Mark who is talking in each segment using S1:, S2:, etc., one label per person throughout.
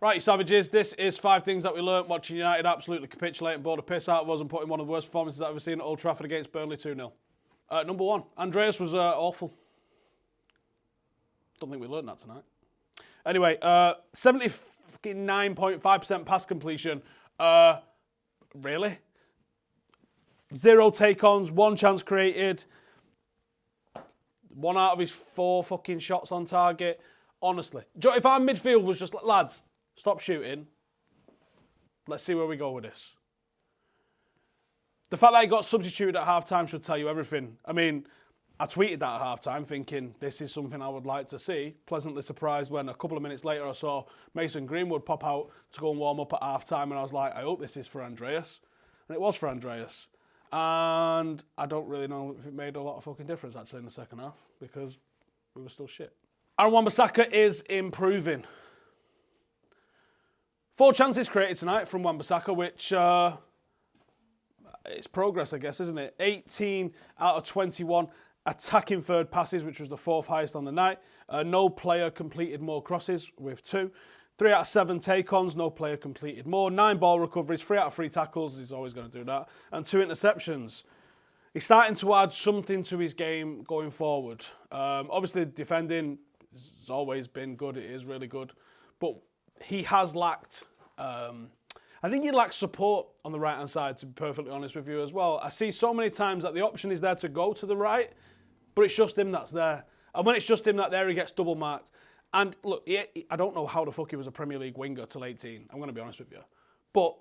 S1: Right, you savages, this is 5 things that we learnt watching United absolutely capitulate and bore the piss out of us and put in one of the worst performances I've ever seen at Old Trafford against Burnley 2-0. Number 1, Andreas was awful. Don't think we learned that tonight. Anyway, 79.5% pass completion. Really? 0 take-ons, 1 chance created. 1 out of his 4 fucking shots on target. Honestly. If our midfield was just like, lads, stop shooting. Let's see where we go with this. The fact that he got substituted at half-time should tell you everything. I mean, I tweeted that at half-time thinking this is something I would like to see. Pleasantly surprised when a couple of minutes later I saw Mason Greenwood pop out to go and warm up at half-time, and I was like, I hope this is for Andreas. And it was for Andreas. And I don't really know if it made a lot of fucking difference actually in the second half because we were still shit. Aaron Wan-Bissaka is improving. 4 chances created tonight from Wan-Bissaka, which it's progress, I guess, isn't it? 18 out of 21 attacking third passes, which was the 4th highest on the night. No player completed more crosses with 2. 3 out of 7 take-ons, no player completed more. 9 ball recoveries, 3 out of 3 tackles, he's always going to do that. And 2 interceptions. He's starting to add something to his game going forward. Obviously, defending has always been good, it is really good. But he has lacked, I think he lacks support on the right-hand side, to be perfectly honest with you as well. I see so many times that the option is there to go to the right, but it's just him that's there. And when it's just him that's there, he gets double marked. And look, I don't know how the fuck he was a Premier League winger till 18. I'm going to be honest with you. But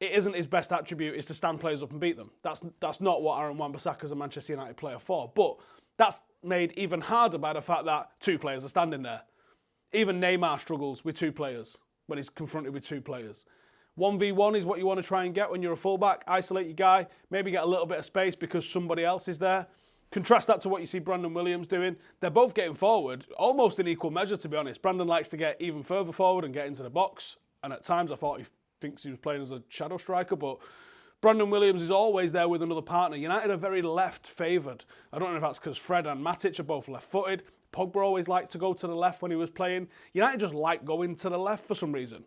S1: it isn't his best attribute is to stand players up and beat them. That's not what Aaron Wan-Bissaka is a Manchester United player for. But that's made even harder by the fact that 2 players are standing there. Even Neymar struggles with 2 players when he's confronted with 2 players. 1v1 is what you want to try and get when you're a fullback. Isolate your guy, maybe get a little bit of space because somebody else is there. Contrast that to what you see Brandon Williams doing. They're both getting forward, almost in equal measure, to be honest. Brandon likes to get even further forward and get into the box. And at times I thought he thinks he was playing as a shadow striker, but Brandon Williams is always there with another partner. United are very left-favoured. I don't know if that's because Fred and Matic are both left-footed. Pogba always liked to go to the left when he was playing. United just like going to the left for some reason.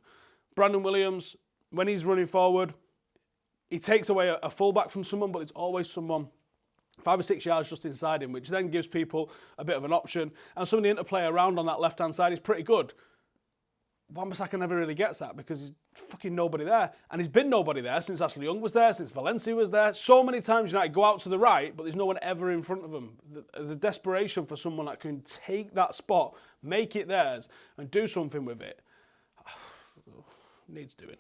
S1: Brandon Williams, when he's running forward, he takes away a fullback from someone, but it's always someone 5 or 6 yards just inside him, which then gives people a bit of an option. And some of the interplay around on that left-hand side is pretty good. Wan-Bissaka never really gets that because he's fucking nobody there. And he's been nobody there since Ashley Young was there, since Valencia was there. So many times United go out to the right, but there's no one ever in front of them. The desperation for someone that can take that spot, make it theirs, and do something with it, needs doing.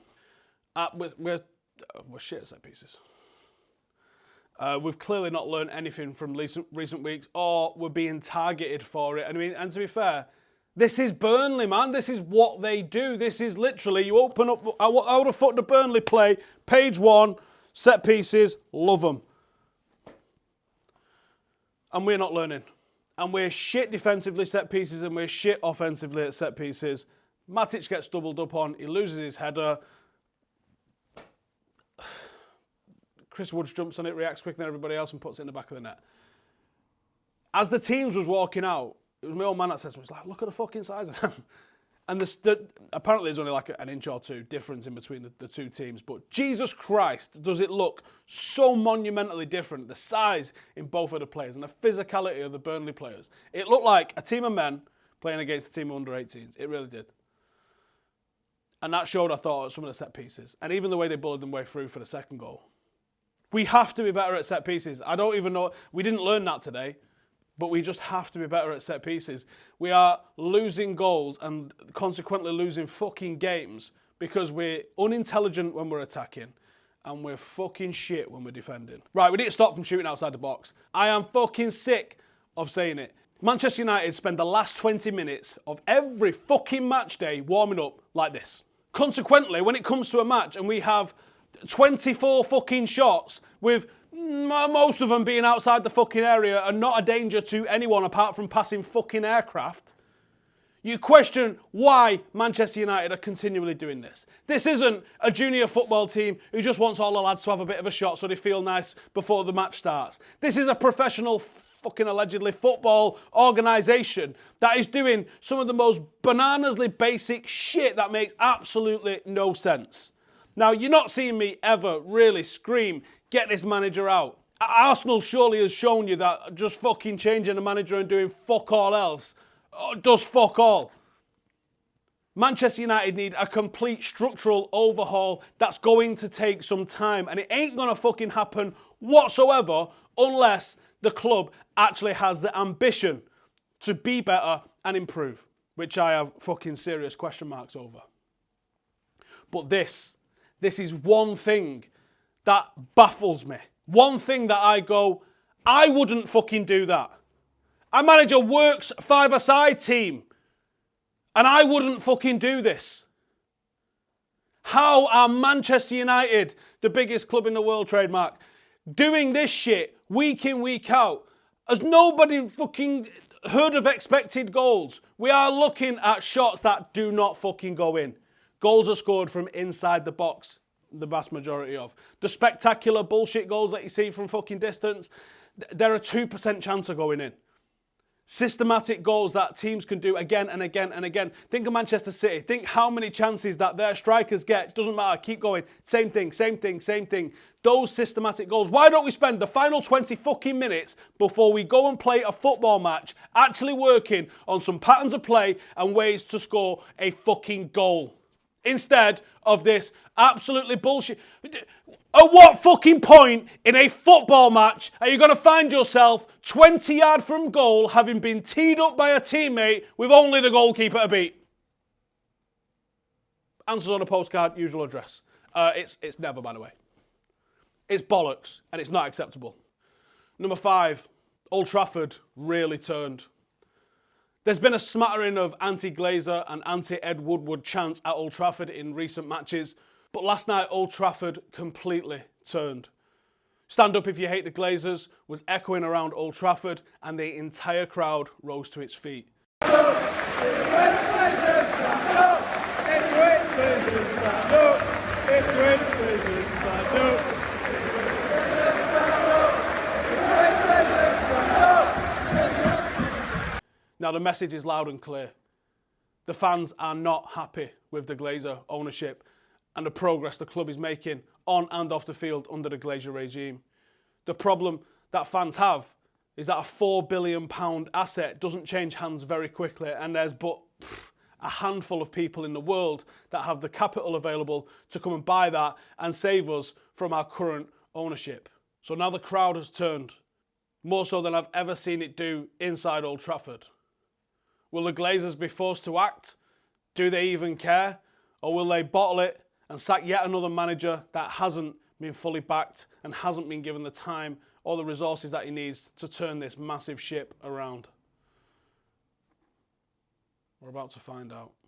S1: We're shit at set pieces. We've clearly not learned anything from recent weeks, or we're being targeted for it. And to be fair, this is Burnley, man. This is what they do. This is literally, you open up, I would have thought the Burnley play, page 1, set pieces, love them. And we're not learning. And we're shit defensively set pieces, and we're shit offensively at set pieces. Matic gets doubled up on, he loses his header. Chris Woods jumps on it, reacts quicker than everybody else and puts it in the back of the net. As the teams was walking out, it was my old man that says, "Was like, look at the fucking size of them." And apparently there's only like an inch or 2 difference in between the 2 teams. But Jesus Christ, does it look so monumentally different, the size in both of the players and the physicality of the Burnley players. It looked like a team of men playing against a team of under-18s. It really did. And that showed, I thought, some of the set pieces. And even the way they bullied them way through for the second goal. We have to be better at set pieces. I don't even know. We didn't learn that today, but we just have to be better at set pieces. We are losing goals and consequently losing fucking games because we're unintelligent when we're attacking and we're fucking shit when we're defending. Right, we need to stop from shooting outside the box. I am fucking sick of saying it. Manchester United spend the last 20 minutes of every fucking match day warming up like this. Consequently, when it comes to a match and we have 24 fucking shots with most of them being outside the fucking area and not a danger to anyone apart from passing fucking aircraft, you question why Manchester United are continually doing this. This isn't a junior football team who just wants all the lads to have a bit of a shot so they feel nice before the match starts. This is a professional fucking allegedly football organisation that is doing some of the most bananasly basic shit that makes absolutely no sense. Now, you're not seeing me ever really scream, get this manager out. Arsenal surely has shown you that just fucking changing a manager and doing fuck all else does fuck all. Manchester United need a complete structural overhaul that's going to take some time, and it ain't going to fucking happen whatsoever unless the club actually has the ambition to be better and improve, which I have fucking serious question marks over. But this is one thing that baffles me. One thing that I go, I wouldn't fucking do that. I manage a works five-a-side team, and I wouldn't fucking do this. How are Manchester United, the biggest club in the world, trademark, doing this shit week in, week out? Has nobody fucking heard of expected goals? We are looking at shots that do not fucking go in. Goals are scored from inside the box, the vast majority of. The spectacular bullshit goals that you see from fucking distance, they're a 2% chance of going in. Systematic goals that teams can do again and again and again. Think of Manchester City. Think how many chances that their strikers get. Doesn't matter. Keep going. Same thing, same thing, same thing. Those systematic goals. Why don't we spend the final 20 fucking minutes before we go and play a football match actually working on some patterns of play and ways to score a fucking goal? Instead of this absolutely bullshit. At what fucking point in a football match are you going to find yourself 20 yards from goal having been teed up by a teammate with only the goalkeeper to beat? Answers on a postcard, usual address. It's never, by the way. It's bollocks, and it's not acceptable. Number 5, Old Trafford really turned. There's been a smattering of anti-Glazer and anti-Ed Woodward chants at Old Trafford in recent matches, but last night Old Trafford completely turned. Stand Up If You Hate the Glazers was echoing around Old Trafford, and the entire crowd rose to its feet. Now the message is loud and clear. The fans are not happy with the Glazer ownership and the progress the club is making on and off the field under the Glazer regime. The problem that fans have is that a £4 billion asset doesn't change hands very quickly, and there's but a handful of people in the world that have the capital available to come and buy that and save us from our current ownership. So now the crowd has turned, more so than I've ever seen it do inside Old Trafford. Will the Glazers be forced to act? Do they even care? Or will they bottle it and sack yet another manager that hasn't been fully backed and hasn't been given the time or the resources that he needs to turn this massive ship around? We're about to find out.